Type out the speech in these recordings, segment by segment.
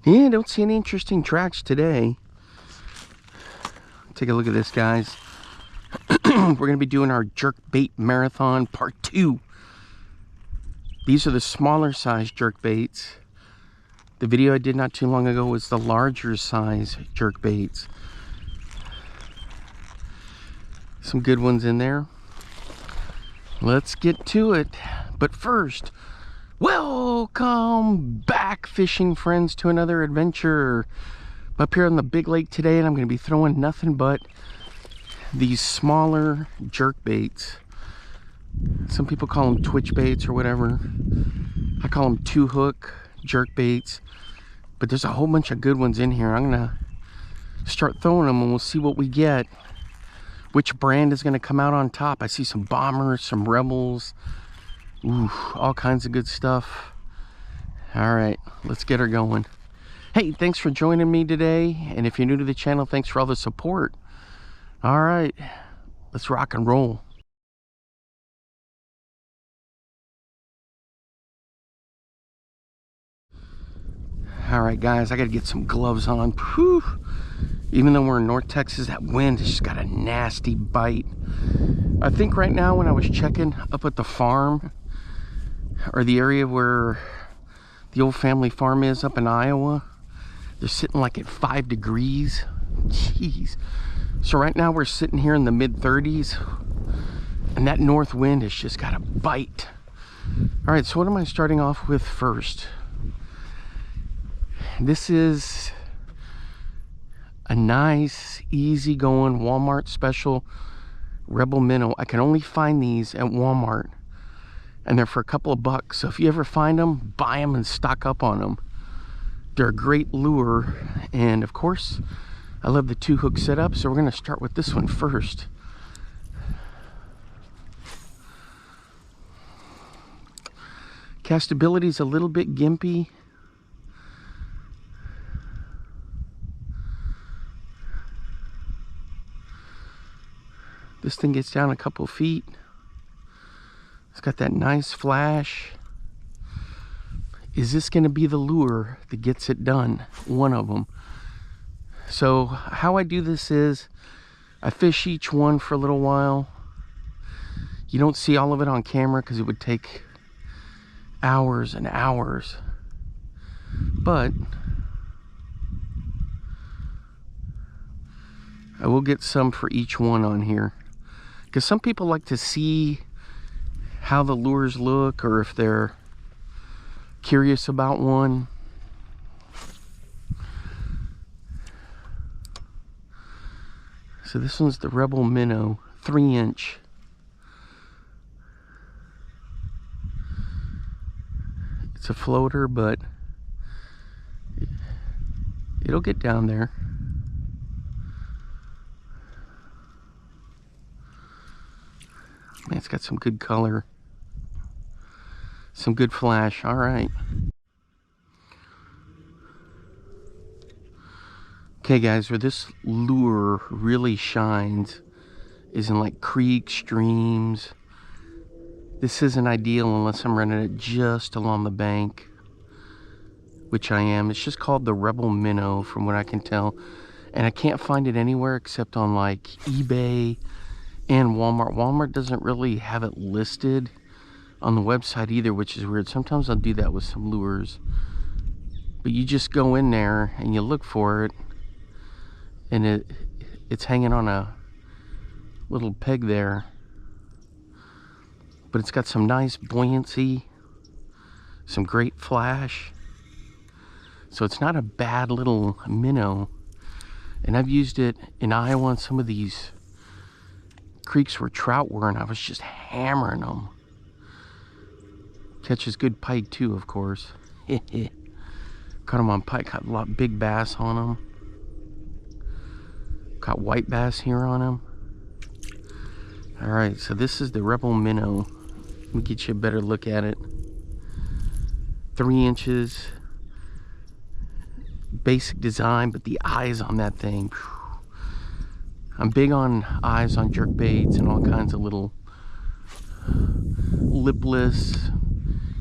Yeah, don't see any interesting tracks today. Take a look at this, guys. We're going to be doing our jerkbait marathon part 2. These are the smaller size jerkbaits. The video I did not too long ago was the larger size jerkbaits. Some good ones in there. Let's get to it. But first, welcome back, fishing friends, to another adventure. I'm up here on the big lake today, and I'm going to be throwing nothing but these smaller jerkbaits. Some people call them twitch baits or whatever. I call them 2-hook jerkbaits. But there's a whole bunch of good ones in here. I'm going to start throwing them and we'll see what we get. Which brand is going to come out on top. I see some bombers, some rebels. Ooh, all kinds of good stuff. All right, let's get her going. Hey, thanks for joining me today. And if you're new to the channel, thanks for all the support. All right, let's rock and roll. All right, guys, I got to get some gloves on. Whew. Even though we're in North Texas, that wind has just got a nasty bite. I think right now when I was checking up at the farm, or the area where the old family farm is up in Iowa, they're sitting like at 5 degrees. Jeez. So right now we're sitting here in the mid-30s, and that north wind has just got a bite. All right, so what am I starting off with first? This is a nice, easy-going Walmart special Rebel Minnow. I can only find these at Walmart, and they're for a couple of bucks. So if you ever find them, buy them and stock up on them. They're a great lure, and of course, I love the 2-hook setup, so we're going to start with this one first. Castability is a little bit gimpy. This thing gets down a couple feet. It's got that nice flash. Is this going to be the lure that gets it done? One of them. So how I do this is I fish each one for a little while. You don't see all of it on camera because it would take hours and hours. But I will get some for each one on here. Because some people like to see how the lures look, or if they're curious about one. So this one's the Rebel Minnow, 3-inch. It's a floater, but it'll get down there. Man, it's got some good color, some good flash. All right. Okay, guys, where this lure really shines is in like creeks, streams. This isn't ideal unless I'm running it just along the bank, which I am. It's just called the Rebel Minnow from what I can tell. And I can't find it anywhere except on like eBay and Walmart. Walmart doesn't really have it listed on the website either, which is weird. Sometimes I'll do that with some lures. But you just go in there and you look for it, and it's hanging on a little peg there. But it's got some nice buoyancy, some great flash. So it's not a bad little minnow. And I've used it in Iowa on some of these creeks where trout were, and I was just hammering them. Catches good pike too, of course. Caught them on pike, caught a lot big bass on them. Caught white bass here on them. All right, so this is the Rebel Minnow. Let me get you a better look at it. 3 inches. Basic design, but the eyes on that thing. Whew. I'm big on eyes on jerkbaits and all kinds of little lipless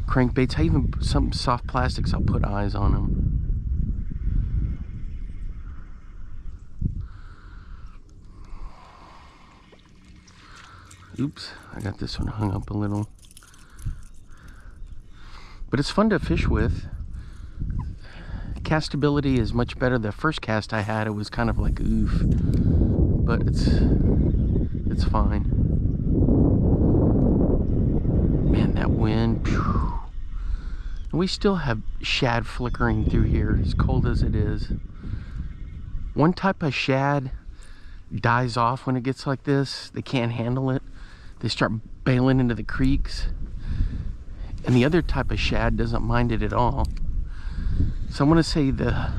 crankbaits. I even some soft plastics, I'll put eyes on them. Oops, I got this one hung up a little. But it's fun to fish with. Castability is much better. The first cast I had, it was kind of like oof, but it's fine. Man, that wind. Phew. And we still have shad flickering through here, as cold as it is. One type of shad dies off when it gets like this. They can't handle it. They start bailing into the creeks. And the other type of shad doesn't mind it at all. So I'm going to say the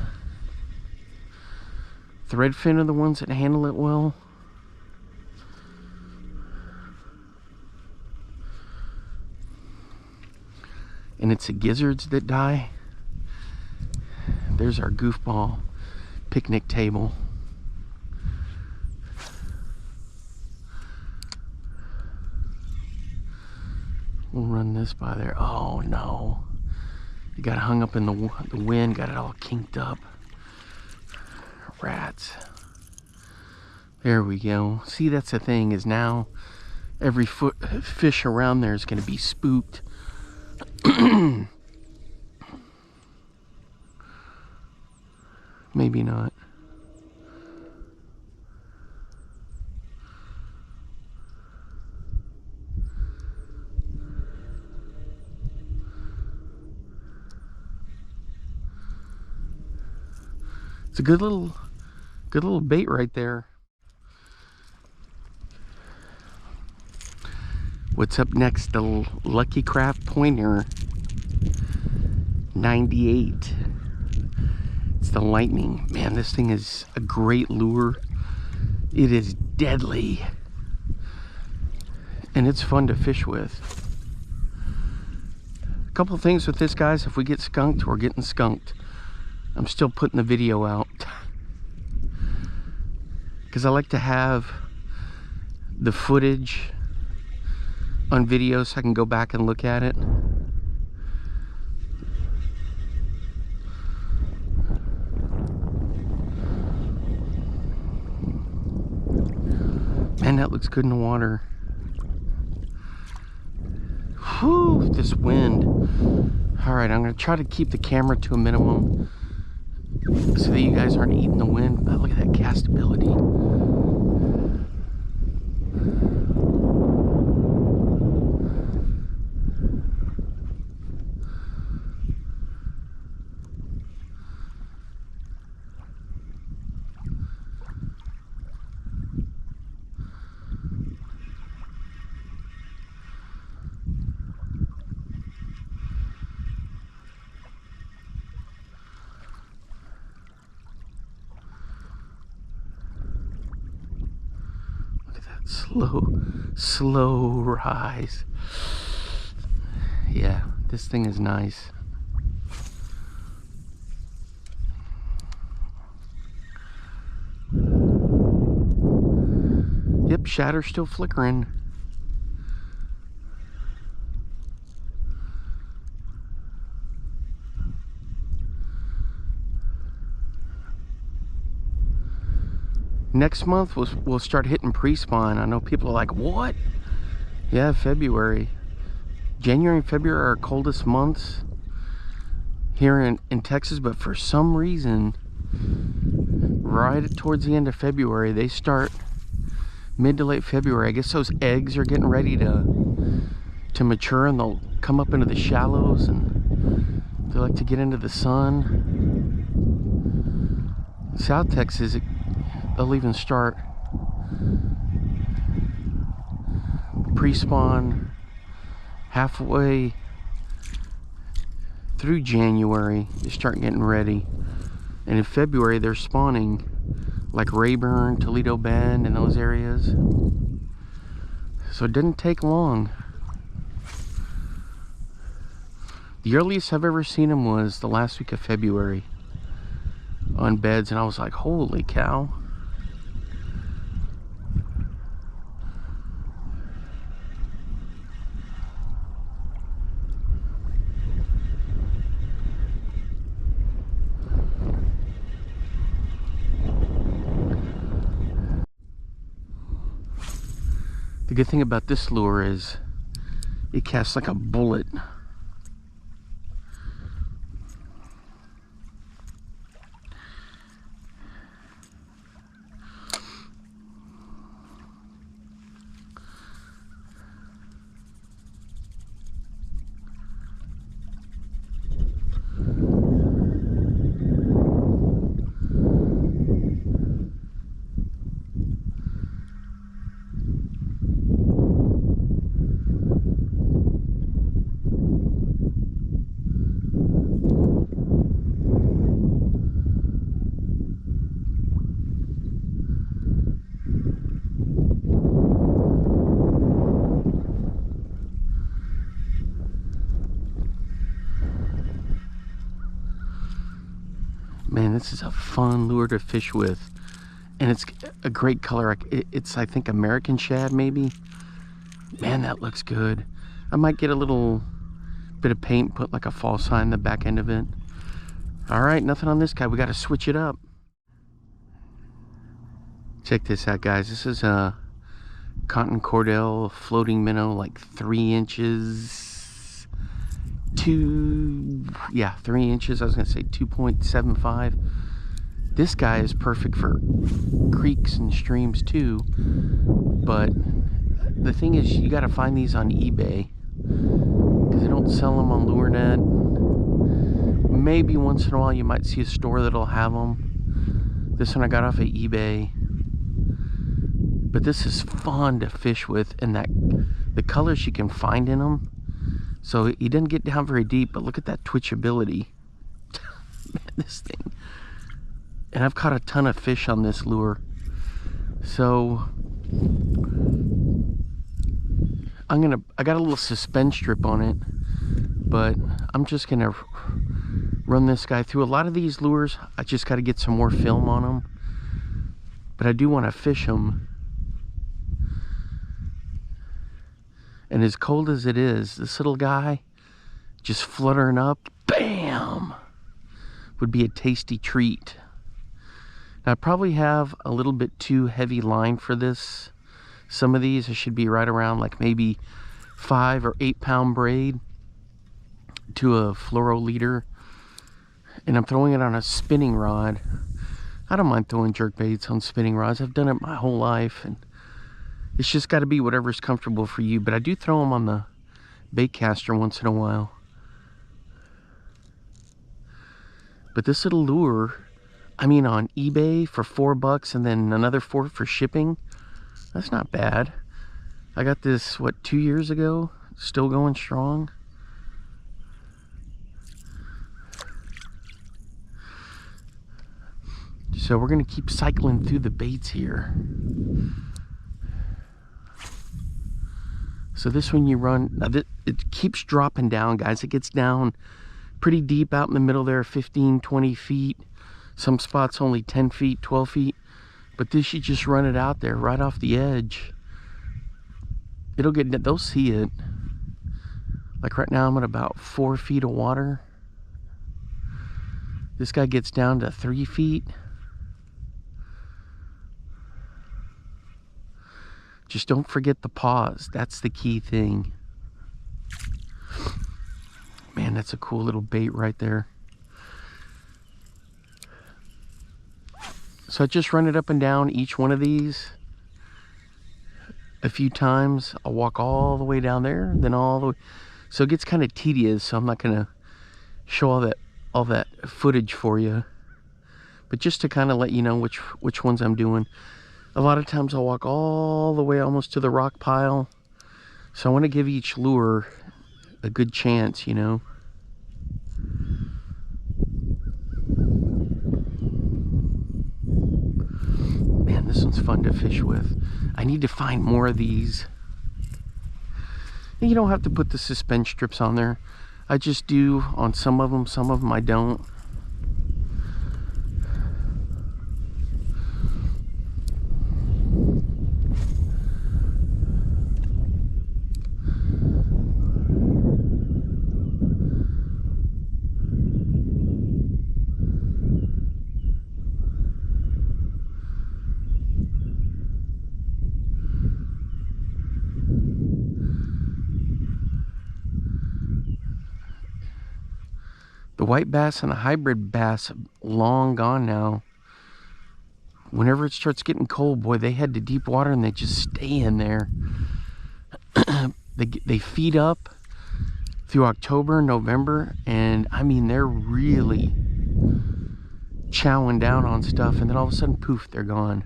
threadfin are the ones that handle it well. And it's the gizzards that die. There's our goofball picnic table. We'll run this by there. Oh no. It got hung up in the wind, got it all kinked up. Rats. There we go. See, that's the thing, is now every fish around there is going to be spooked. Maybe not. It's a good little bait right there. What's up next? The Lucky Craft Pointer 98. It's the Lightning. Man, this thing is a great lure. It is deadly. And it's fun to fish with. A couple things with this, guys. If we get skunked, we're getting skunked. I'm still putting the video out because I like to have the footage on video so I can go back and look at it. Man, that looks good in the water. Whew, this wind. All right, I'm gonna try to keep the camera to a minimum so that you guys aren't eating the wind. But look at that castability. Slow rise. Yeah, this thing is nice. Yep, shatter's still flickering. Next month we'll start hitting pre-spawn. I know people are like, what? Yeah, February. January and February are our coldest months here in Texas, but for some reason, right towards the end of February, they start mid to late February. I guess those eggs are getting ready to mature, and they'll come up into the shallows, and they like to get into the sun. South Texas, they'll even start pre-spawn halfway through January. They start getting ready, and in February they're spawning like Rayburn, Toledo Bend, and those areas. So it didn't take long. The earliest I've ever seen them was the last week of February on beds, and I was like, holy cow. The The good thing about this lure is it casts like a bullet. Man, this is a fun lure to fish with, and it's a great color. It's, I think, American shad maybe. Man, that looks good. I might get a little bit of paint, put like a fall sign in the back end of it. All right, nothing on this guy. We got to switch it up. Check this out, guys. This is a Cotton Cordell floating minnow, like 3 inches. 3 inches. I was gonna say 2.75. This guy is perfect for creeks and streams too, but the thing is, you got to find these on eBay because they don't sell them on LureNet. Maybe once in a while you might see a store that'll have them. This one I got off of eBay, but this is fun to fish with, and that the colors you can find in them. So he didn't get down very deep, but look at that twitchability. Man, this thing. And I've caught a ton of fish on this lure. So I got a little suspend strip on it, but I'm just gonna run this guy through. A lot of these lures, I just got to get some more film on them, but I do want to fish them. And as cold as it is, this little guy just fluttering up, bam, would be a tasty treat. Now, I probably have a little bit too heavy line for this. Some of these, I should be right around like maybe 5 or 8 pound braid to a fluoro leader. And I'm throwing it on a spinning rod. I don't mind throwing jerk baits on spinning rods. I've done it my whole life, and it's just got to be whatever's comfortable for you. But I do throw them on the bait caster once in a while. But this little lure, I mean, on eBay for $4 and then another $4 for shipping, that's not bad. I got this, what, 2 years ago? Still going strong. So we're going to keep cycling through the baits here. So this one you run, now it keeps dropping down, guys. It gets down pretty deep out in the middle there, 15, 20 feet. Some spots only 10 feet, 12 feet. But this, you just run it out there right off the edge. They'll see it. Like right now I'm at about 4 feet of water. This guy gets down to 3 feet. Just don't forget the pause. That's the key thing. Man, that's a cool little bait right there. So I just run it up and down each one of these a few times. I'll walk all the way down there, then all the way. So it gets kind of tedious, so I'm not gonna show all that footage for you. But just to kind of let you know which ones I'm doing. A lot of times I'll walk all the way almost to the rock pile. So I want to give each lure a good chance, you know. Man, this one's fun to fish with. I need to find more of these. And you don't have to put the suspend strips on there. I just do on some of them I don't. The white bass and the hybrid bass, long gone now. Whenever it starts getting cold, boy, they head to deep water and they just stay in there. They feed up through October, November, and I mean, they're really chowing down on stuff, and then all of a sudden, poof, they're gone.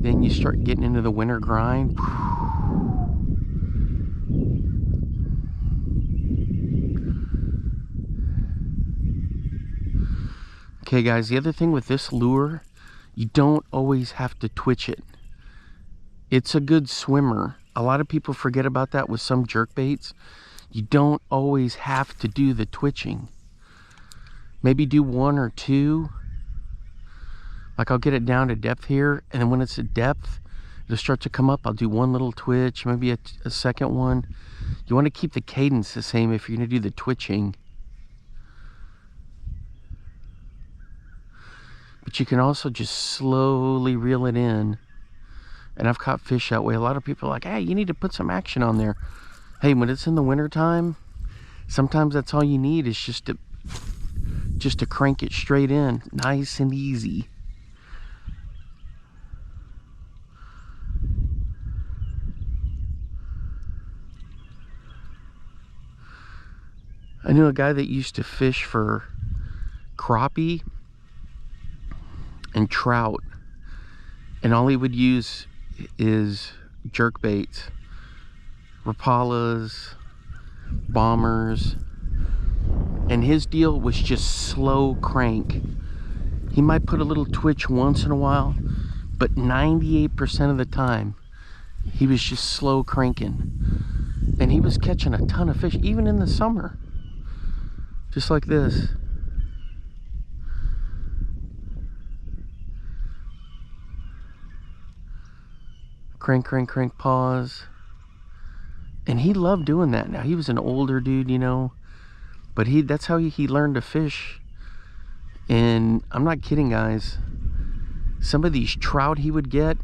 Then you start getting into the winter grind. Okay guys, the other thing with this lure, you don't always have to twitch it. It's a good swimmer. A lot of people forget about that with some jerkbaits. You don't always have to do the twitching. Maybe do one or two. Like I'll get it down to depth here, and then when it's at depth, it'll start to come up. I'll do one little twitch, maybe a second one. You want to keep the cadence the same if you're going to do the twitching. But you can also just slowly reel it in. And I've caught fish that way. A lot of people are like, hey, you need to put some action on there. Hey, when it's in the winter time, sometimes that's all you need is just to crank it straight in, nice and easy. I knew a guy that used to fish for crappie and trout, and all he would use is jerkbaits, Rapalas, bombers, and his deal was just slow crank. He might put a little twitch once in a while, but 98% of the time he was just slow cranking, and he was catching a ton of fish even in the summer, just like this. Crank, crank, crank, pause. And he loved doing that. Now, he was an older dude, you know, but that's how he learned to fish. And I'm not kidding, guys. Some of these trout he would get,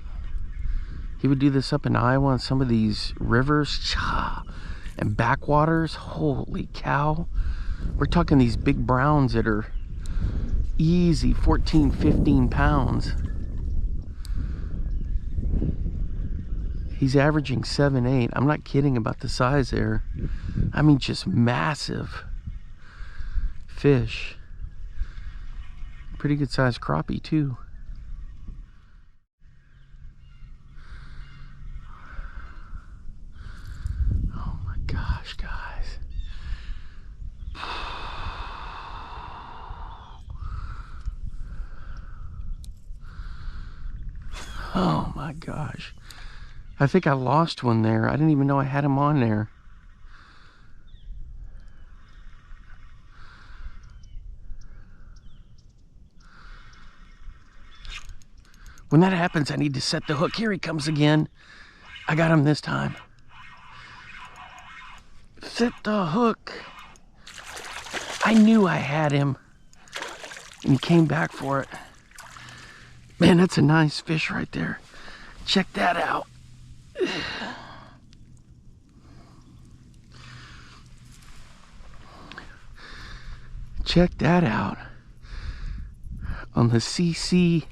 he would do this up in Iowa on some of these rivers and backwaters. Holy cow. We're talking these big browns that are easy 14, 15 pounds. He's averaging 7, 8. I'm not kidding about the size there. I mean, just massive fish. Pretty good sized crappie too. Oh my gosh, guys. Oh my gosh. I think I lost one there. I didn't even know I had him on there. When that happens, I need to set the hook. Here he comes again. I got him this time. Set the hook. I knew I had him. And he came back for it. Man, that's a nice fish right there. Check that out. Check that out. On the CC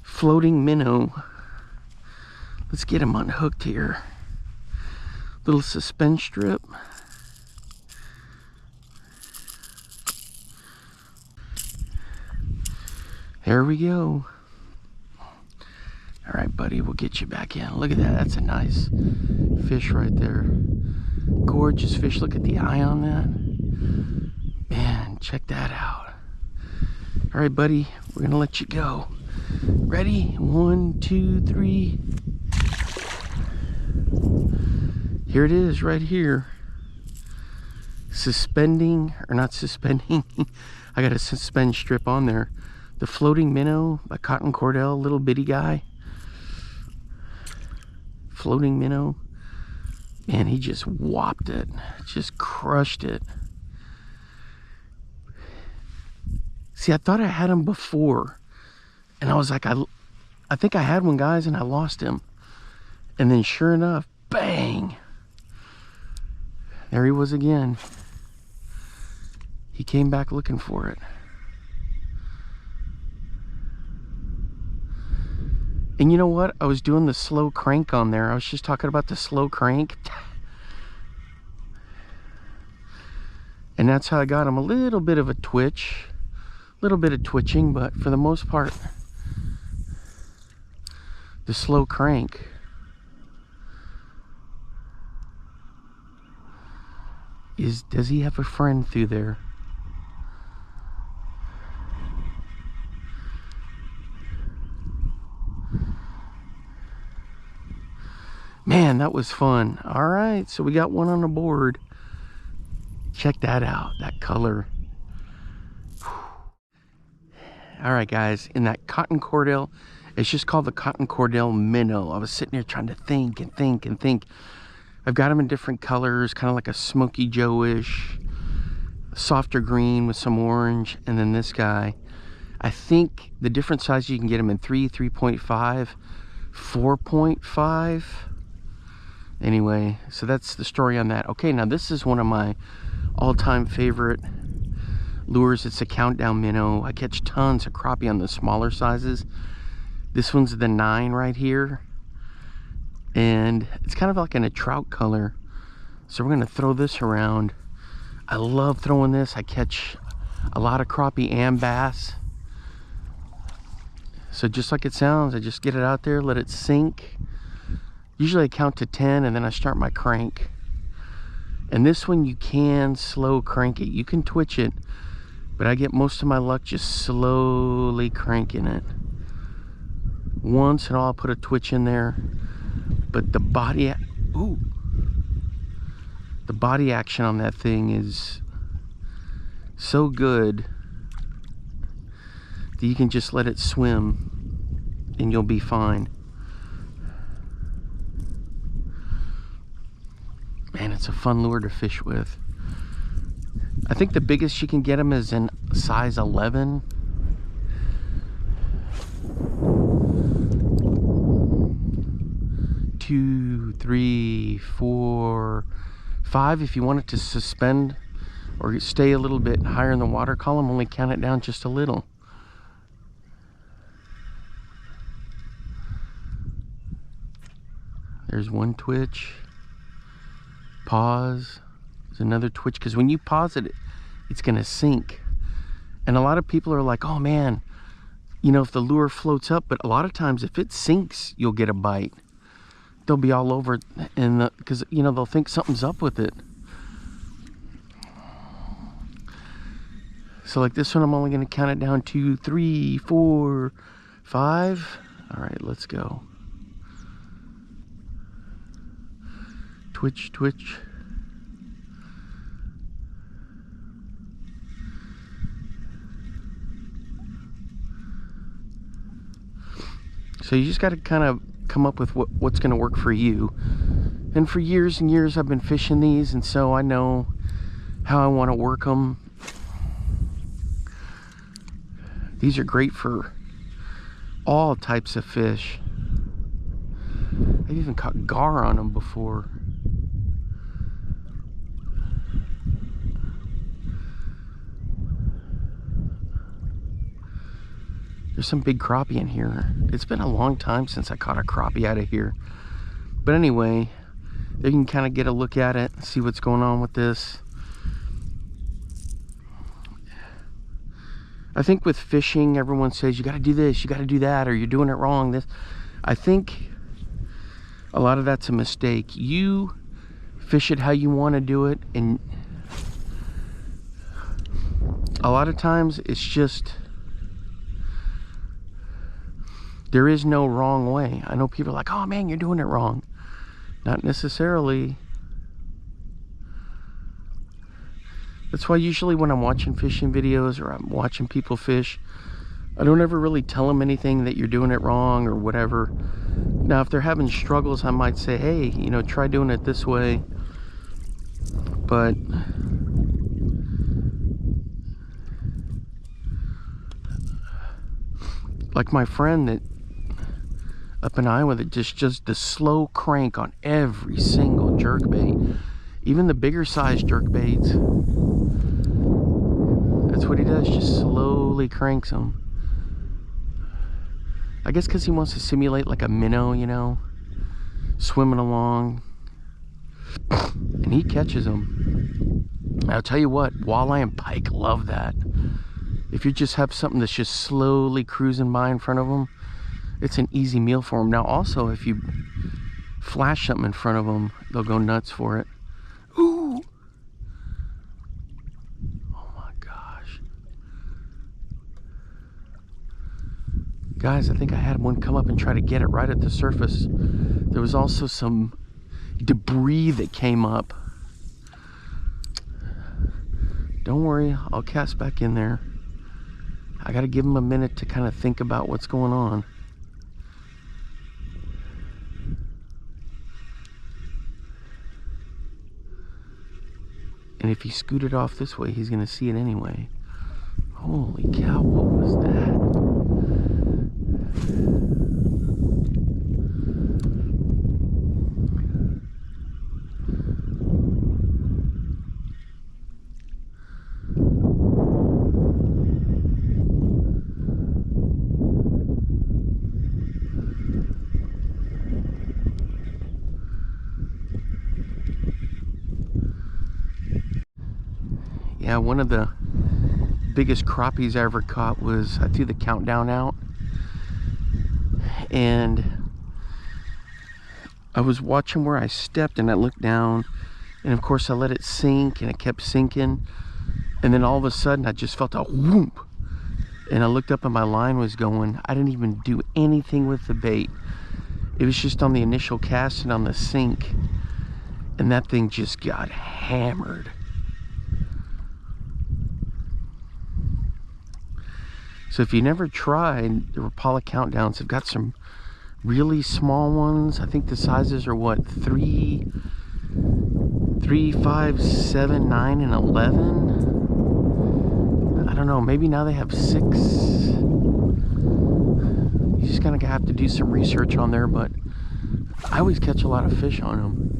floating minnow. Let's get him unhooked here. Little suspend strip. There we go. All right, buddy, we'll get you back in. Look at that. That's a nice fish right there. Gorgeous fish. Look at the eye on that. Man, check that out. All right, buddy, we're going to let you go. Ready? 1, 2, 3. Here it is right here. Suspending, or not suspending. I got a suspend strip on there. The floating minnow by Cotton Cordell, little bitty guy. Floating minnow. Man, he just whopped it. Just crushed it. See, I thought I had him before. And I was like, I think I had one, guys, and I lost him. And then sure enough, bang. There he was again. He came back looking for it. And you know what? I was doing the slow crank on there. I was just talking about the slow crank. And that's how I got him. A little bit of a twitch. A little bit of twitching, but for the most part, the slow crank. Does he have a friend through there? Man, that was fun. All right, so we got one on the board. Check that out, that color. All right, guys, in that Cotton Cordell, it's just called the Cotton Cordell Minnow. I was sitting here trying to think and think and think. I've got them in different colors, kind of like a smoky Joe-ish, softer green with some orange, and then this guy. I think the different sizes you can get them in 3, 3.5, 4.5. Anyway, so that's the story on that. Okay, now this is one of my all-time favorite lures. It's a countdown minnow. I catch tons of crappie on the smaller sizes. This one's the 9 right here. And it's kind of like in a trout color. So we're gonna throw this around. I love throwing this. I catch a lot of crappie and bass. So just like it sounds, I just get it out there, let it sink. Usually I count to 10 and then I start my crank. And this one you can slow crank it. You can twitch it, but I get most of my luck just slowly cranking it. Once in a while I'll put a twitch in there, but the body action on that thing is so good that you can just let it swim and you'll be fine. Man, it's a fun lure to fish with. I think the biggest you can get them is in size 11. Two, 3, 4, 5 if you want it to suspend or stay a little bit higher in the water column, only count it down just a little. There's one twitch. Pause. There's another twitch, because when you pause it, it's gonna sink. And a lot of people are like, oh man, you know, if the lure floats up, but a lot of times if it sinks, you'll get a bite. They'll be all over, and because you know, they'll think something's up with it. So like this one, I'm only gonna count it down 2, 3, 4, 5. All right, let's go. Twitch, twitch. So you just got to kind of come up with what's going to work for you. And for years and years I've been fishing these, and so I know how I want to work them. These are great for all types of fish. I've even caught gar on them before. There's some big crappie in here. It's been a long time since I caught a crappie out of here. But anyway, you can kind of get a look at it, see what's going on with this. I think with fishing, everyone says you got to do this, you got to do that, or you're doing it wrong. I think a lot of that's a mistake. You fish it how you want to do it, and a lot of times it's just, there is no wrong way. I know people are like, oh man, you're doing it wrong. Not necessarily. That's why usually when I'm watching fishing videos or I'm watching people fish, I don't ever really tell them anything that you're doing it wrong or whatever. Now, if they're having struggles, I might say, hey, you know, try doing it this way. But like my friend that up in Iowa that just the slow crank on every single jerkbait, Even the bigger size jerkbaits, that's what he does, just slowly cranks them. I guess because he wants to simulate like a minnow, you know, swimming along. And he catches them. I'll tell you what, walleye and pike love that. If you just have something that's just slowly cruising by in front of them, it's an easy meal for them. Now also, if you flash something in front of them, they'll go nuts for it. Ooh! Oh my gosh. Guys, I think I had one come up and try to get it right at the surface. There was also some debris that came up. Don't worry, I'll cast back in there. I gotta give him a minute to kind of think about what's going on. And if he scooted off this way, he's gonna see it anyway. Holy cow, what was that? Yeah, one of the biggest crappies I ever caught was, I threw the countdown out and I was watching where I stepped and I looked down and of course I let it sink and it kept sinking, and then all of a sudden I just felt a whoop and I looked up and my line was going. I didn't even do anything with the bait. It was just on the initial cast and on the sink, and that thing just got hammered. So if you never tried, the Rapala countdowns have got some really small ones. I think the sizes are what, 3, 5, 7, 9, and 11. I don't know, maybe now they have 6. You just kind of have to do some research on there, but I always catch a lot of fish on them.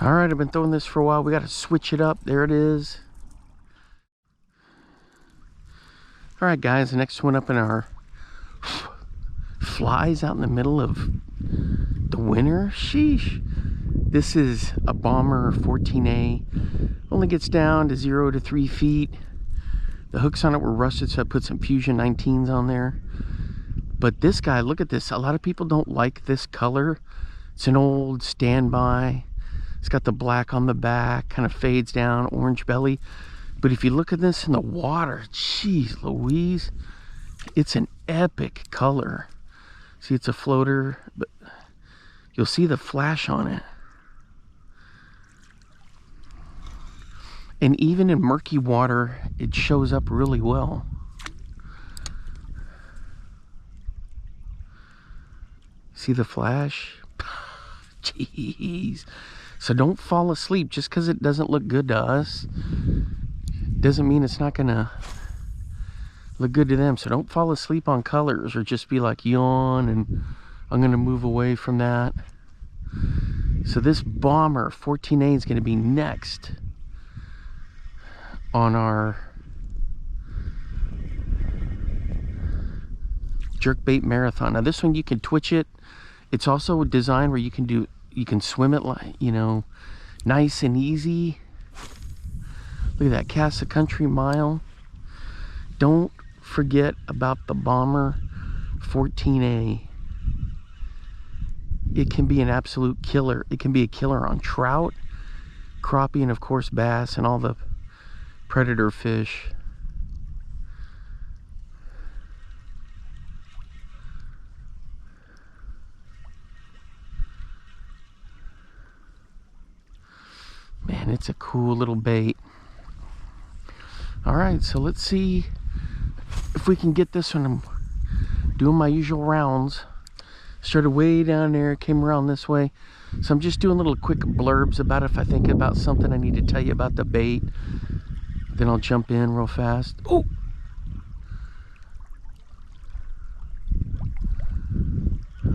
All right, I've been throwing this for a while. We got to switch it up. There it is. All right, guys, the next one up in our flies out in the middle of the winter. Sheesh. This is a Bomber 14A. Only gets down to 0 to 3 feet. The hooks on it were rusted, so I put some Fusion 19s on there. But this guy, look at this. A lot of people don't like this color. It's an old standby. It's got the black on the back, kind of fades down, orange belly. But if you look at this in the water, geez Louise, it's an epic color. See, it's a floater, but you'll see the flash on it. And even in murky water, it shows up really well. See the flash? Jeez. So don't fall asleep just because it doesn't look good to us. Doesn't mean it's not gonna look good to them. So don't fall asleep on colors or just be like, yawn and I'm gonna move away from that. So this Bomber 14A is gonna be next on our jerkbait marathon. Now this one you can twitch it. It's also designed where you can swim it, like, you know, nice and easy. Look at that, cast a country mile. Don't forget about the Bomber 14A. It can be an absolute killer. It can be a killer on trout, crappie, and of course bass and all the predator fish. Man, it's a cool little bait. All right, so let's see if we can get this one. I'm doing my usual rounds. Started way down there, came around this way. So I'm just doing little quick blurbs about if I think about something I need to tell you about the bait. Then I'll jump in real fast. Oh!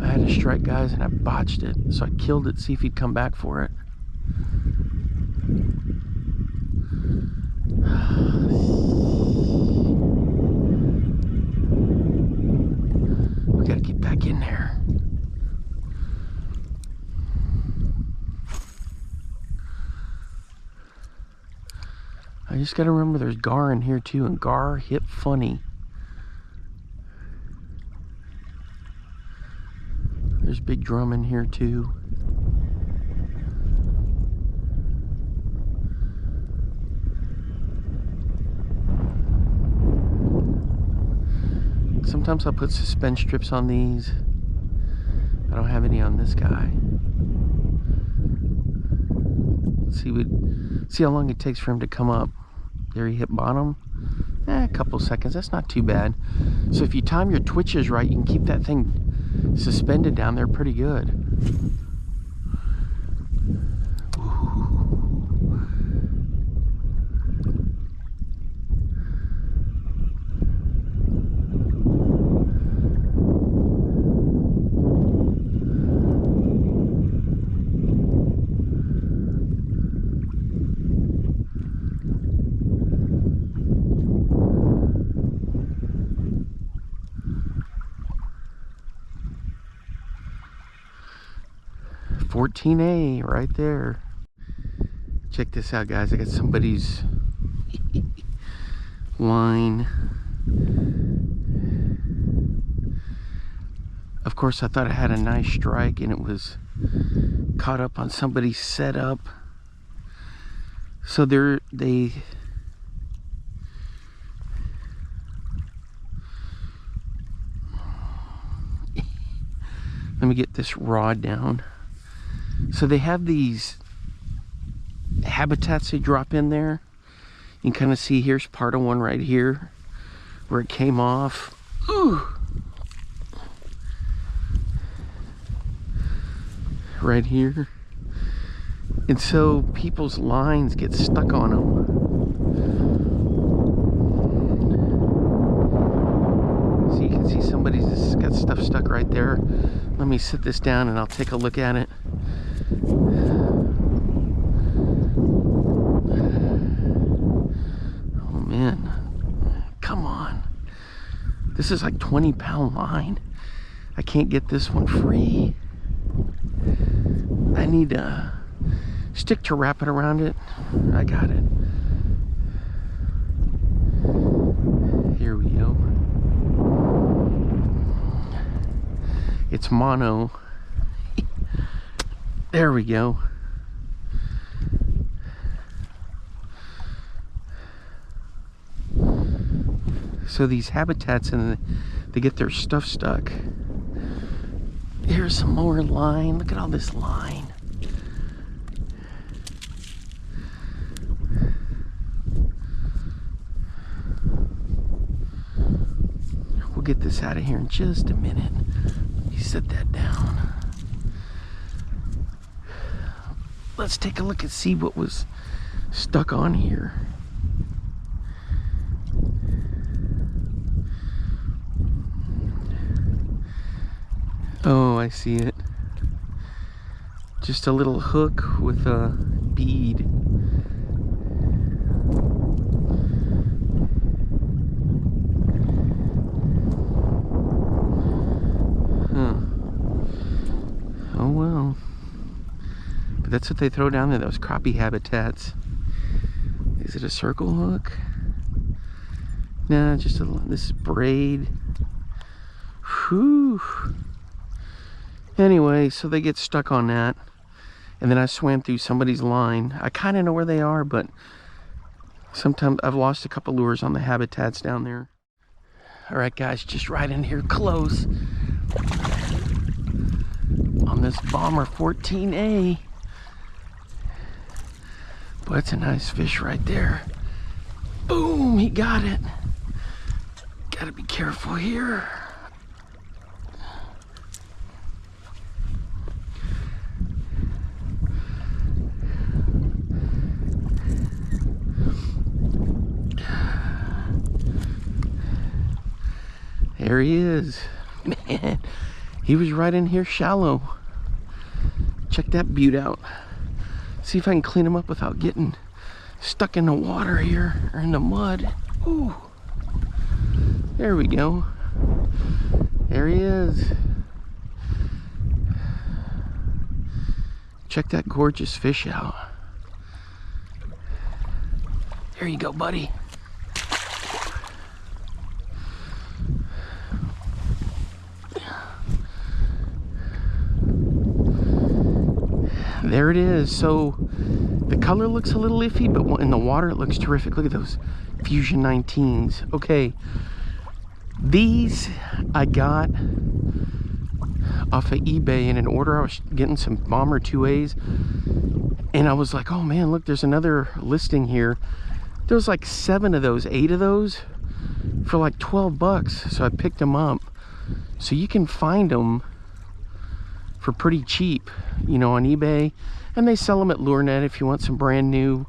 I had a strike, guys, and I botched it. So I killed it, see if he'd come back for it. We gotta get back in there. I just gotta remember there's gar in here too, and gar hit funny. There's big drum in here too. Sometimes I'll put suspend strips on these. I don't have any on this guy. Let's see how long it takes for him to come up. There, he hit bottom. A couple seconds, that's not too bad. So if you time your twitches right, you can keep that thing suspended down there pretty good. $14A right there. Check this out, guys. I got somebody's line. Of course, I thought I had a nice strike and it was caught up on somebody's setup. So let me get this rod down. So they have these habitats they drop in there. You can kind of see here's part of one right here where it came off. Ooh. Right here. And so people's lines get stuck on them. So you can see somebody's got stuff stuck right there. Let me sit this down and I'll take a look at it. Oh man, come on. This is like 20-pound line. I can't get this one free. I need a stick to wrap it around it. I got it. Here we go. It's mono. There we go. So these habitats, and they get their stuff stuck. Here's some more line. Look at all this line. We'll get this out of here in just a minute. You set that down. Let's take a look and see what was stuck on here. Oh, I see it. Just a little hook with a bead. Huh. Oh well. But that's what they throw down there, those crappie habitats. Is it a circle hook? Nah, just this braid. Whew. Anyway, so they get stuck on that. And then I swam through somebody's line. I kind of know where they are, but sometimes I've lost a couple lures on the habitats down there. All right, guys, just right in here close on this Bomber 14A. Boy, that's a nice fish right there. Boom, he got it. Gotta be careful here. There he is. Man, he was right in here shallow. Check that butte out. See if I can clean him up without getting stuck in the water here, or in the mud. Ooh. There we go. There he is. Check that gorgeous fish out. There you go, buddy. There it is. So the color looks a little iffy, but in the water it looks terrific. Look at those Fusion 19s. Okay, these I got off of eBay in an order. I was getting some Bomber 2As, and I was like, oh man, look, there's another listing here. There was like 7 of those, 8 of those for like 12 bucks. So I picked them up. So you can find them for pretty cheap, you know, on eBay, and they sell them at LureNet if you want some brand new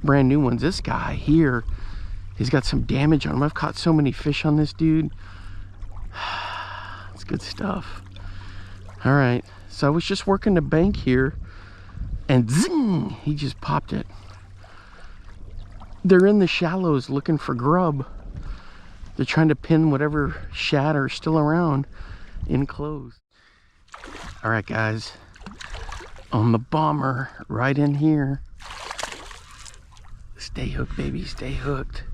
ones. This guy here, he's got some damage on him. I've caught so many fish on this dude. It's good stuff. All right, so I was just working the bank here, and zing, he just popped it. They're in the shallows looking for grub. They're trying to pin whatever shad are still around enclosed. All right, guys, on the Bomber right in here. Stay hooked, baby, stay hooked.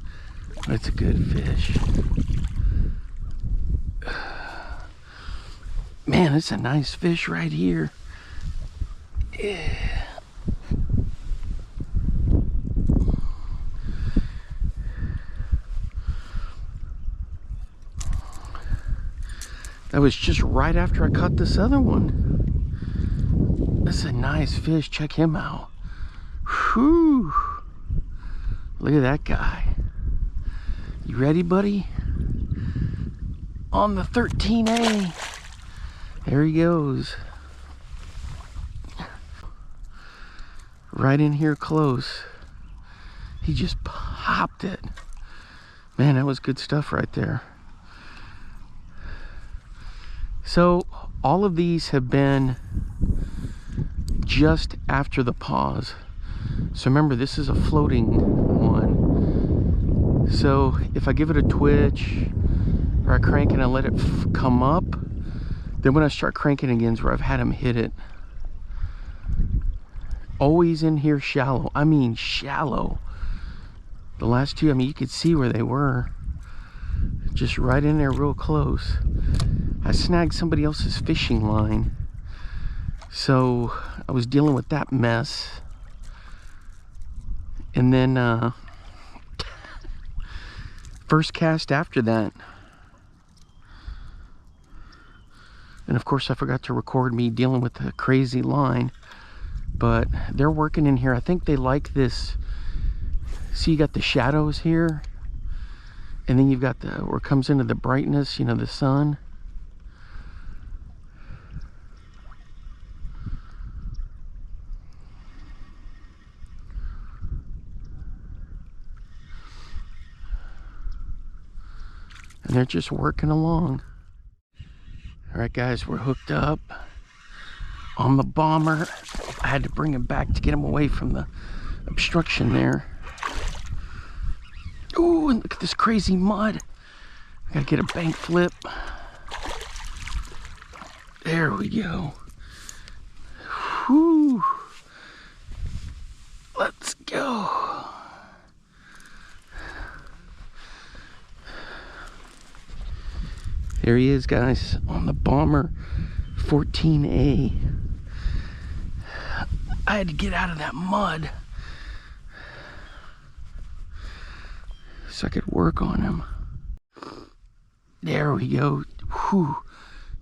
That's a good fish. Man, it's a nice fish right here. Yeah. That was just right after I caught this other one. That's a nice fish. Check him out. Whew. Look at that guy. You ready, buddy? On the 13A. There he goes. Right in here close. He just popped it. Man, that was good stuff right there. So all of these have been just after the pause. So remember, this is a floating one. So if I give it a twitch or I crank and I let it come up, then when I start cranking again is where I've had him hit it. Always in here shallow. I mean shallow. The last two, I mean, you could see where they were. Just right in there real close. I snagged somebody else's fishing line, so I was dealing with that mess. And then first cast after that, and of course I forgot to record me dealing with the crazy line, but they're working in here. I think they like this. See, you got the shadows here, and then you've got the where it comes into the brightness, you know, the sun. And they're just working along. All right, guys, we're hooked up on the Bomber. I had to bring him back to get him away from the obstruction there. Ooh, and look at this crazy mud. I gotta get a bank flip. There we go. Whew. Let's go. There he is, guys, on the Bomber 14A. I had to get out of that mud so I could work on him. There we go. Whew.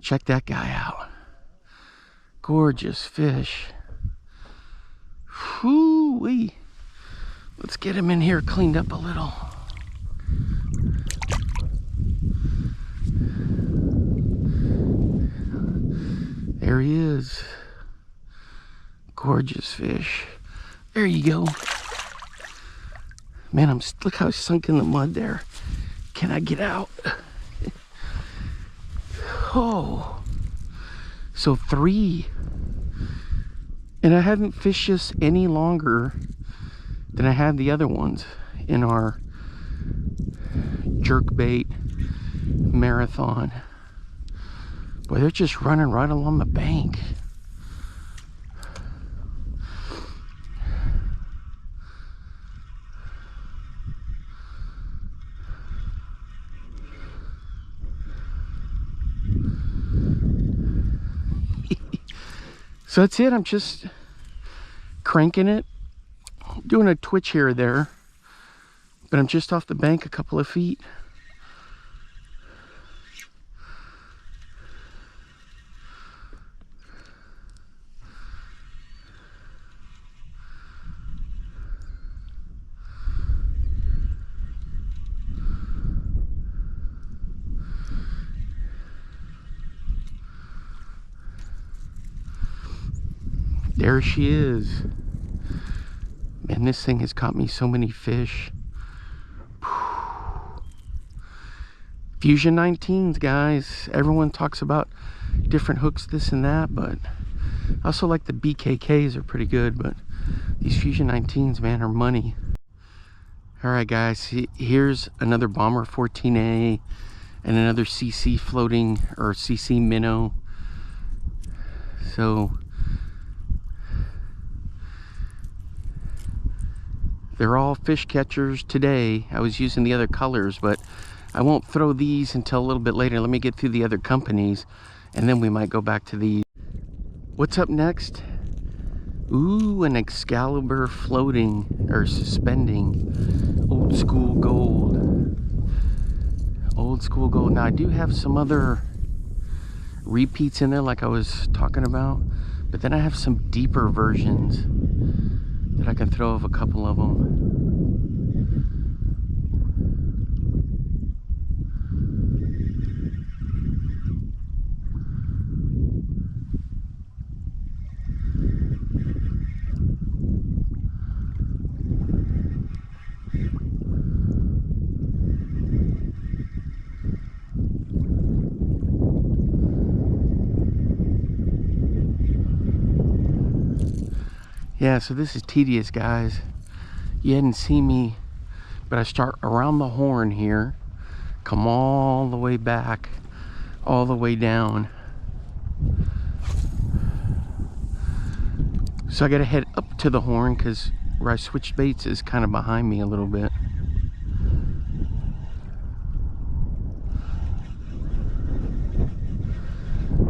Check that guy out. Gorgeous fish. Whoo-wee. Let's get him in here cleaned up a little. There he is. Gorgeous fish. There you go. Man, look how he's sunk in the mud there. Can I get out? Oh. So 3. And I haven't fished this any longer than I had the other ones in our jerkbait marathon. Boy, they're just running right along the bank. So that's it. I'm just cranking it, doing a twitch here or there, but I'm just off the bank a couple of feet. There she is. Man, this thing has caught me so many fish. Fusion 19s, guys. Everyone talks about different hooks, this and that, but I also like the BKKs are pretty good, but these Fusion 19s, man, are money. All right, guys, here's another Bomber 14A and another CC floating, or CC minnow. So they're all fish catchers today. I was using the other colors, but I won't throw these until a little bit later. Let me get through the other companies, and then we might go back to these. What's up next? Ooh, an Excalibur floating, or suspending. Old school gold. Old school gold. Now, I do have some other repeats in there like I was talking about, but then I have some deeper versions that I can throw of a couple of them. Yeah, so this is tedious, guys. You hadn't seen me, but I start around the horn here, come all the way back, all the way down. So I gotta head up to the horn because where I switched baits is kind of behind me a little bit.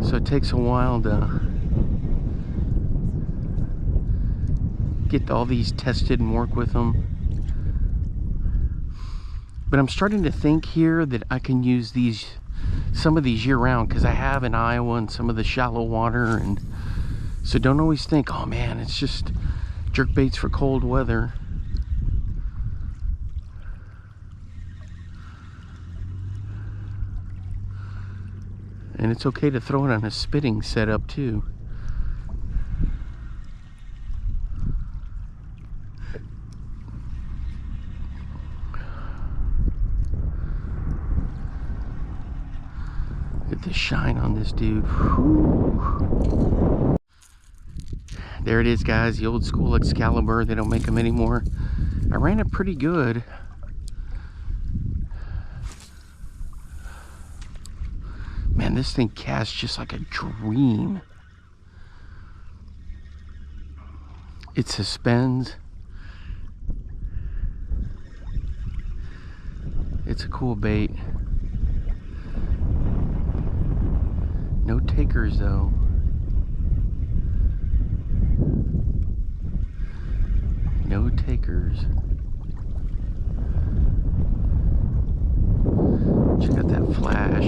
So it takes a while to get all these tested and work with them. But I'm starting to think here that I can use these, some of these year round, because I have in Iowa and some of the shallow water, and so don't always think, oh man, it's just jerk baits for cold weather. And it's okay to throw it on a spitting setup too. Look at the shine on this dude. Whew. There it is, guys, the old school Excalibur. They don't make them anymore. I ran it pretty good. Man, this thing casts just like a dream. It suspends. It's a cool bait. No takers though. No takers. Check out that flash.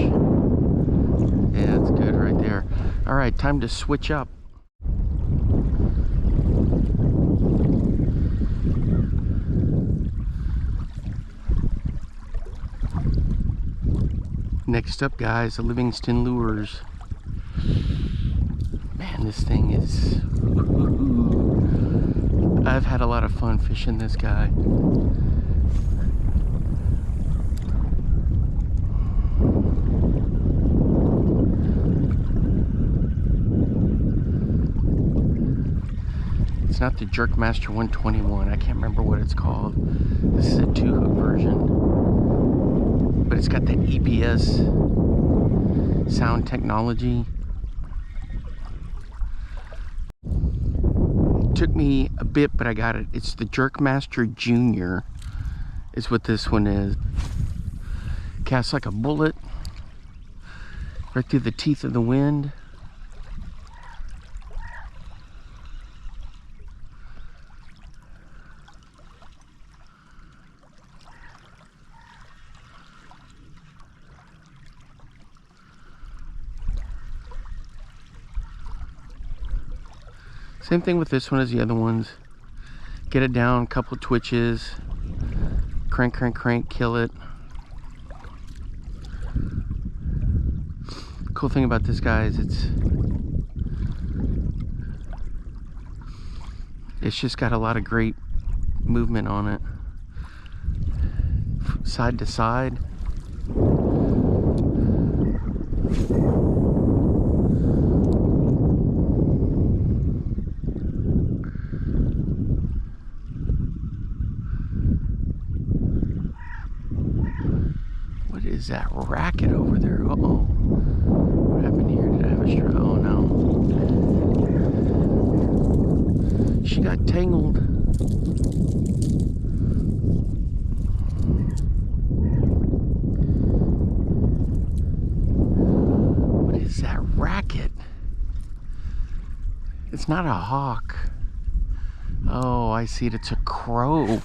Yeah, that's good right there. All right, time to switch up. Next up, guys, the Livingston Lures. Man, this thing is... I've had a lot of fun fishing this guy. It's not the Jerkmaster 121. I can't remember what it's called. This is a 2-hook version. But it's got that EPS sound technology. It took me a bit, but I got it. It's the Jerkmaster Junior is what this one is. Casts like a bullet right through the teeth of the wind. Same thing with this one as the other ones. Get it down, couple twitches, crank, crank, crank, kill it. Cool thing about this guy is it's just got a lot of great movement on it. Side to side. What is that racket over there? Uh-oh. What happened here? Did I have a strike? Oh no. She got tangled. What is that racket? It's not a hawk. Oh, I see it. It's a crow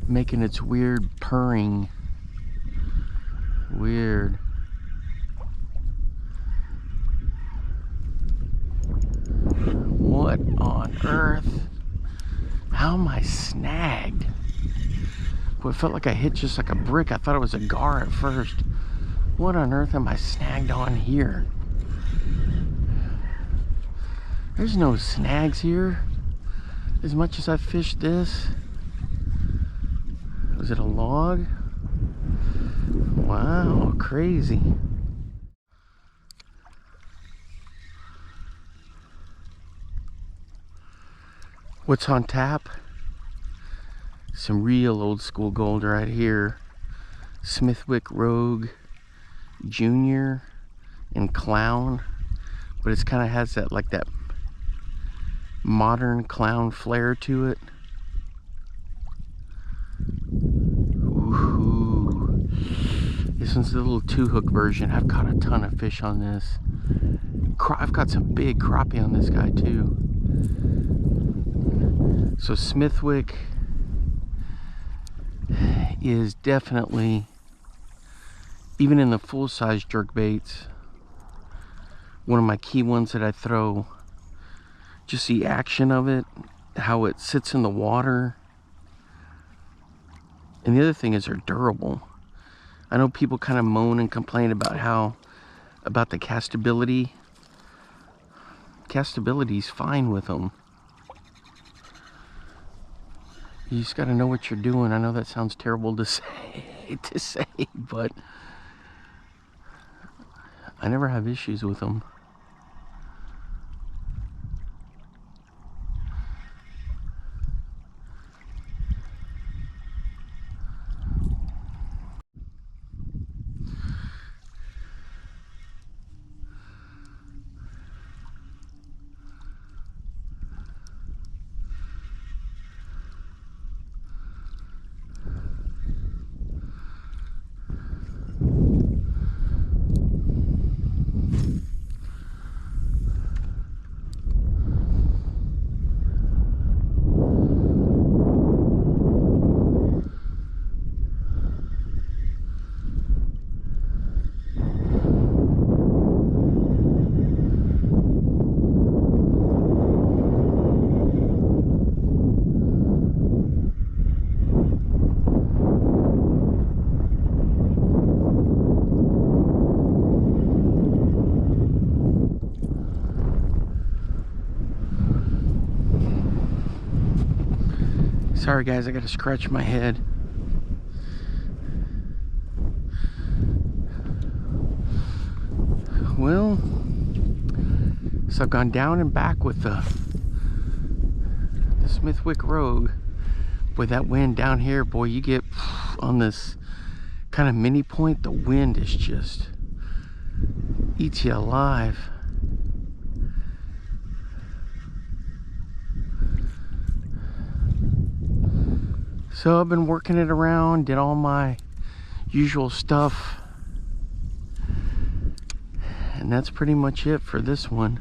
making its weird purring. Weird. What on earth? How am I snagged? Boy, it felt like I hit just like a brick. I thought it was a gar at first. What on earth am I snagged on here? There's no snags here. As much as I fished this. Was it a log? Wow, crazy. What's on tap? Some real old school gold right here. Smithwick Rogue Junior and Clown. But it's kind of has that like that modern clown flair to it. Ooh. This one's the little 2-hook version. I've caught a ton of fish on this. I've got some big crappie on this guy too. So Smithwick is definitely, even in the full-size jerkbaits, one of my key ones that I throw. Just the action of it, how it sits in the water. And the other thing is they're durable. I know people kind of moan and complain about about the castability. Castability's fine with them. You just got to know what you're doing. I know that sounds terrible to say, but I never have issues with them. Sorry guys, I gotta scratch my head. Well, so I've gone down and back with the Smithwick Rogue. With that wind down here, boy, you get on this kind of mini point, the wind is just eats you alive. So I've been working it around, did all my usual stuff, and that's pretty much it for this one.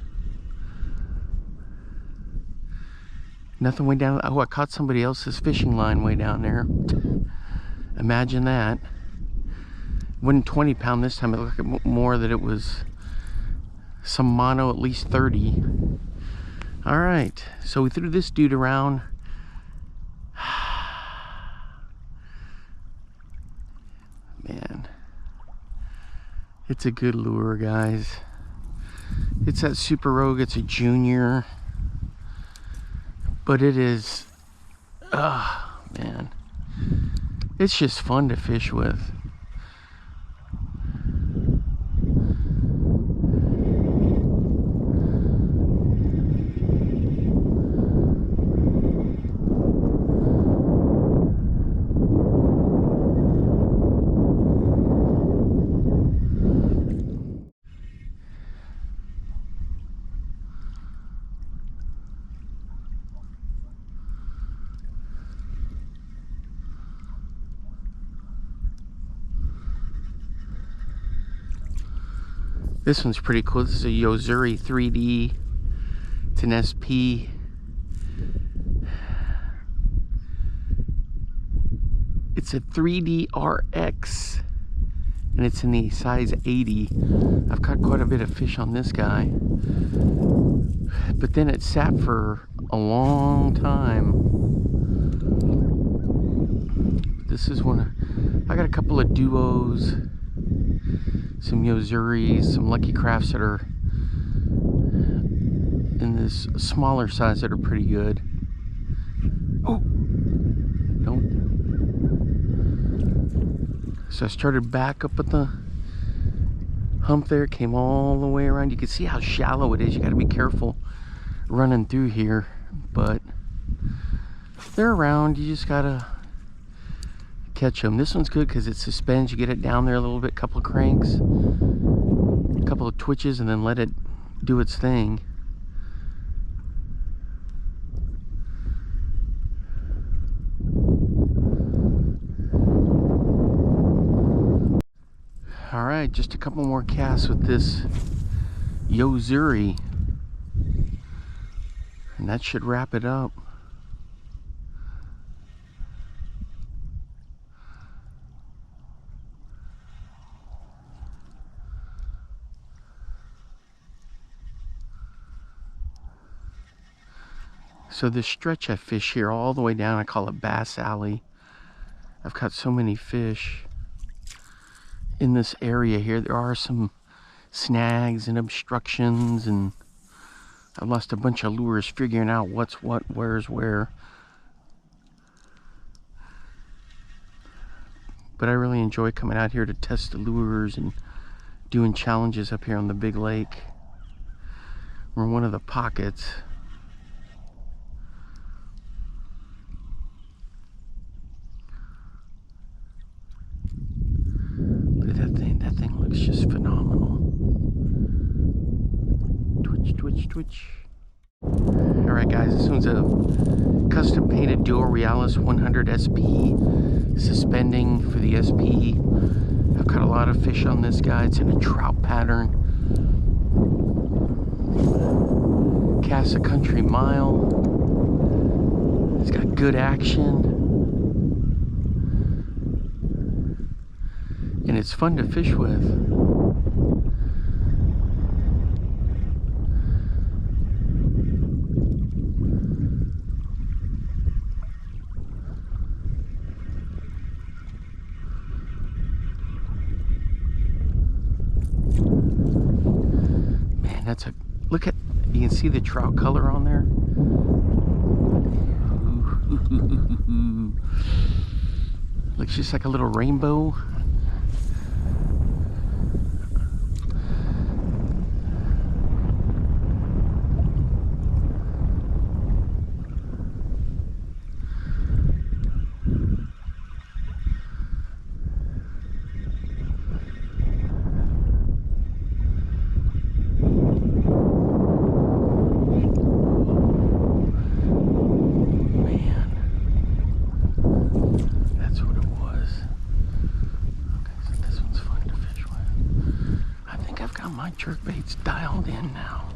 Nothing way down. Oh, I caught somebody else's fishing line way down there. Imagine that. It wasn't 20 pound this time. It looked more that it was some mono, at least 30. All right, so we threw this dude around. Man, it's a good lure, guys. It's that Super Rogue. It's a junior, but it is, man, it's just fun to fish with. This one's pretty cool. This is a Yozuri 3D. It's an SP. It's a 3D RX, and it's in the size 80. I've caught quite a bit of fish on this guy, but then it sat for a long time. This is one. I got a couple of duos, some Yozuris, some Lucky Crafts that are in this smaller size that are pretty good. Oh, nope. So I started back up at the hump there, came all the way around. You can see how shallow it is. You got to be careful running through here, but they're around. You just gotta catch them. This one's good because it suspends. You get it down there a little bit, couple of cranks, a couple of twitches, and then let it do its thing. All right, just a couple more casts with this Yozuri, and that should wrap it up. So this stretch I fish here all the way down, I call it Bass Alley. I've caught so many fish in this area here. There are some snags and obstructions, and I've lost a bunch of lures figuring out what's what, where's where. But I really enjoy coming out here to test the lures and doing challenges up here on the big lake. We're in one of the pockets. That thing looks just phenomenal. Twitch, twitch, twitch. Alright guys, this one's a custom painted Duo Realis 100 SP, suspending for the SP. I've caught a lot of fish on this guy. It's in a trout pattern. Casts a country mile. It's got good action. And it's fun to fish with. Man, that's a, look at, you can see the trout color on there. Ooh. Looks just like a little rainbow. Jerkbait's dialed in now.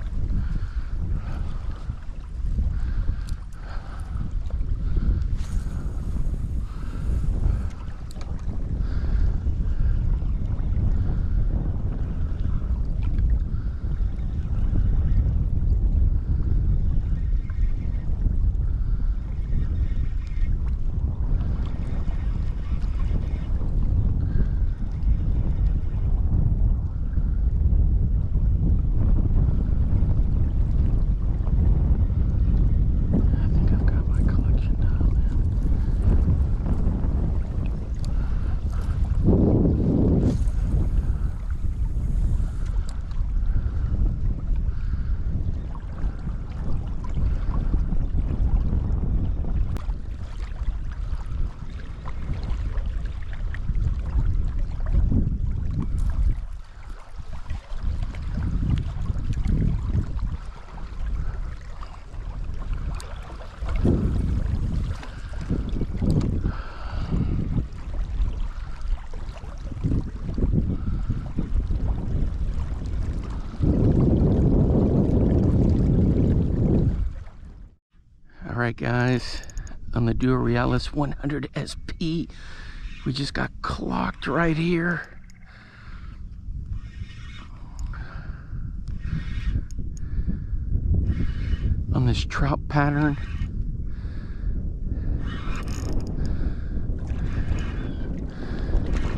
Alright guys, on the Duo Realis 100 SP, we just got clocked right here. On this trout pattern.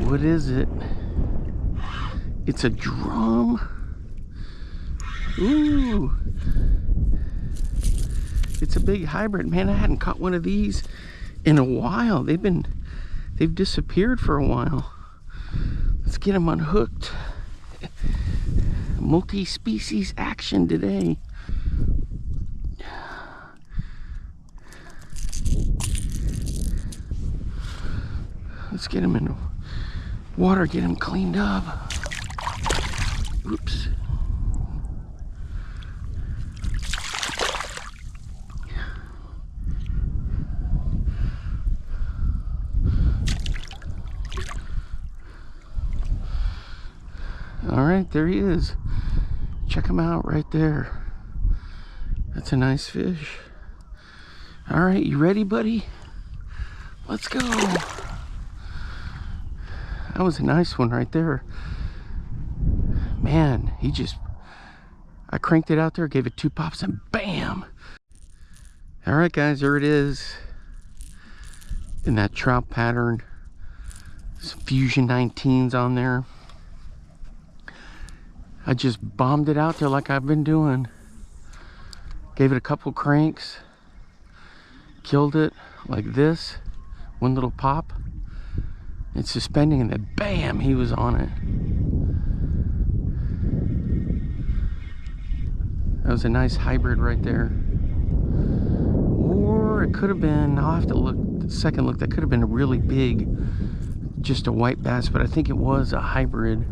What is it? It's a drum. Ooh. It's a big hybrid. Man, I hadn't caught one of these in a while. They've disappeared for a while. Let's get them unhooked. Multi-species action today. Let's get them in the water, get them cleaned up. Oops. All right, there he is. Check him out right there. That's a nice fish. All right, you ready, buddy? Let's go. That was a nice one right there. Man, I cranked it out there, gave it 2 pops, and bam! All right, guys, there it is. In that trout pattern. Some Fusion 19s on there. I just bombed it out there like I've been doing. Gave it a couple cranks. Killed it like this. One little pop. It's suspending, and then bam, he was on it. That was a nice hybrid right there. Or it could have been, I'll have to look, the second look, that could have been a really big, just a white bass, but I think it was a hybrid.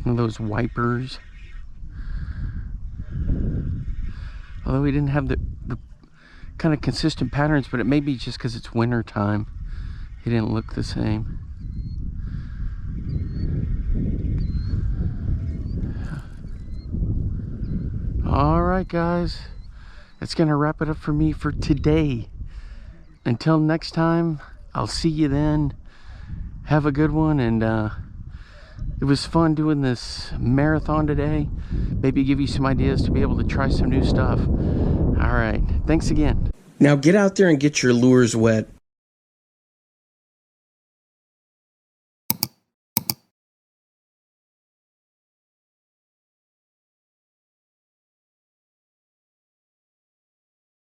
One of those wipers. Although we didn't have the kind of consistent patterns, but it may be just because it's winter time. He didn't look the same. All right, guys, that's gonna wrap it up for me for today. Until next time, I'll see you then. Have a good one, and it was fun doing this marathon today. Maybe give you some ideas to be able to try some new stuff. All right, thanks again. Now get out there and get your lures wet.